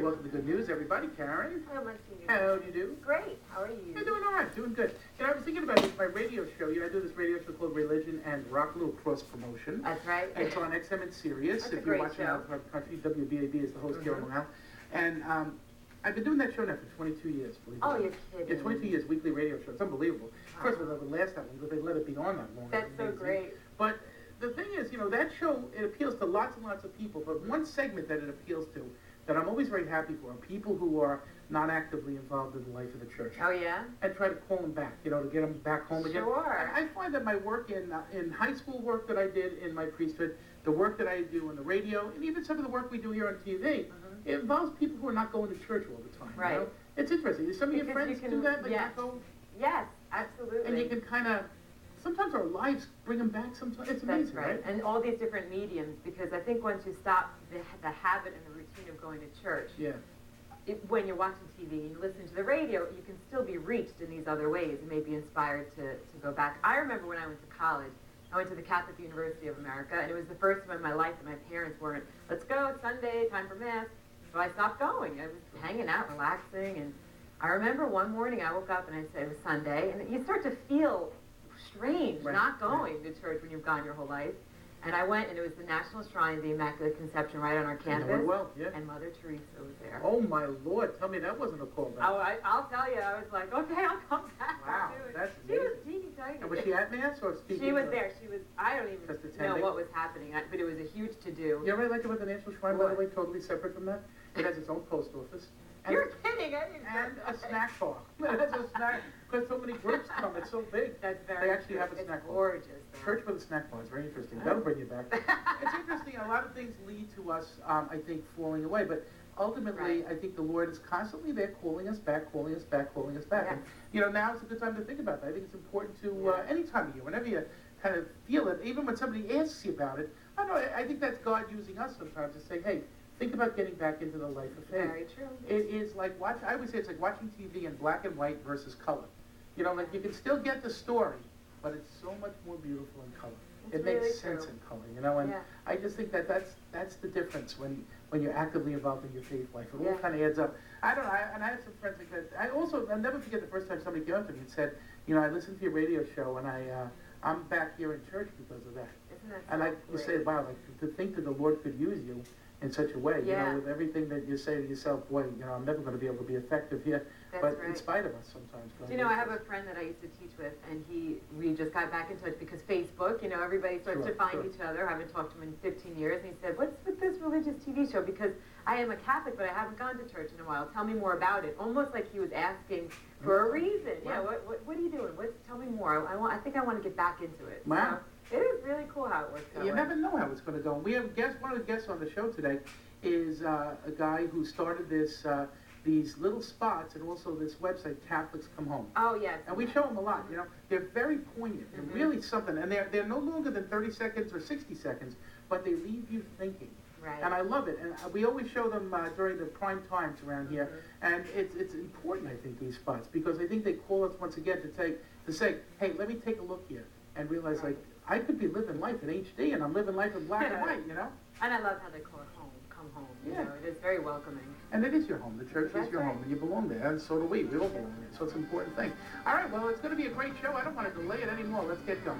welcome to Good News, everybody. Karen. Hello, Monsignor. How do you do? Great. How are you? I'm doing all right, doing good. I was thinking about this, my radio show. I do this radio show called Religion and Rock, a little cross promotion. That's right. And it's on XM and Sirius. That's if a you're great watching show. out of our country, WVAB is the host here on Long Island. And I've been doing that show now for 22 years, believe it or Oh, not. you're kidding. Yeah, 22 years, weekly radio show. It's unbelievable. First of all, it would last that long, but they let it be on that long. That's so great. But the thing is, that show, it appeals to lots and lots of people, but one segment that it appeals to that I'm always very happy for are people who are not actively involved in the life of the church. Oh, yeah? And try to call them back, to get them back home again. Sure. And I find that my work in high school work that I did in my priesthood, the work that I do on the radio, and even some of the work we do here on TV, it involves people who are not going to church all the time. Right. It's interesting. Some of your Because friends you do that, like yes. not go? Yes, absolutely. And you can kind of, sometimes our lives bring them back sometimes. It's amazing, That's right. And all these different mediums, because I think once you stop the habit and the routine of going to church, Yeah. When you're watching TV and you listen to the radio, you can still be reached in these other ways and maybe inspired to go back. I remember when I went to college, I went to the Catholic University of America, and it was the first time in my life that my parents weren't, let's go, it's Sunday, time for Mass. So I stopped going. I was hanging out, relaxing, and I remember one morning I woke up and I said, it was Sunday, and you start to feel strange not going to church when you've gone your whole life. And I went, and it was the National Shrine of the Immaculate Conception right on our campus. Well, yeah. And Mother Teresa was there. Oh, my Lord. Tell me that wasn't a callback. Oh, I'll tell you. I was like, okay, I'll come back. Wow, I'll do it. that's She was amazing. teeny tiny. And was she at Mass or speaking? She was there. She was, I don't even Just know attending? what was happening, but it was a huge to-do. You know what I like about the National Shrine, by the What? way, totally separate from that? It has its own post office. And You're kidding. I didn't and know a that. snack bar. It has a snack, because so many groups come, it's so big. That's very They actually true. have a It's snack bar. gorgeous. though. Church with a snack bar is very interesting. That'll bring you back. It's interesting. A lot of things lead to us, I think, falling away. But ultimately, Right. I think the Lord is constantly there calling us back, calling us back, calling us back. Yes. And, now is a good time to think about that. I think it's important to, Yeah. any time of year, whenever you kind of feel it, even when somebody asks you about it, I don't know, I think that's God using us sometimes to say, hey, think about getting back into the life of faith. Very true. It is like I always say it's like watching TV in black and white versus color. Like you can still get the story, but it's so much more beautiful in color. It's It makes really sense true. in color, and Yeah. I just think that's the difference when you're actively involved in your faith life. It all Yeah. kind of adds up. I don't know, and I have some friends like that. I'll never forget the first time somebody came up to me and said, I listened to your radio show, and I'm back here in church because of that. Isn't that And so you great? say, wow, like to think that the Lord could use you in such a way, Yeah. with everything that you say to yourself, boy, I'm never going to be able to be effective here. That's But right. in spite of us sometimes. Do you know, I have a friend that I used to teach with, and we just got back in touch because Facebook, everybody starts Sure, to find sure. each other. I haven't talked to him in 15 years, and he said, what's with this religious TV show? Because I am a Catholic, but I haven't gone to church in a while. Tell me more about it. Almost like he was asking for a reason. Yeah, Wow. what are you doing? Tell me more. I think I want to get back into it. Wow. So, it is really cool how it works that You way. never know how it's going to go. We have one of the guests on the show today is a guy who started these little spots and also this website, Catholics Come Home. Oh, yes. And we show them a lot, They're very poignant. They're really something. And they're no longer than 30 seconds or 60 seconds, but they leave you thinking. Right. And I love it. And we always show them during the prime times around here. And it's important, I think, these spots, because I think they call us once again to say, hey, let me take a look here and realize, like, I could be living life in HD and I'm living life in black and white, And I love how they call it home. Come home. Yeah. It is very welcoming. And it is your home. The church That's is your right. home, and you belong there, and so do we. We all belong there. So it's an important thing. All right, well, it's going to be a great show. I don't want to delay it anymore. Let's get going.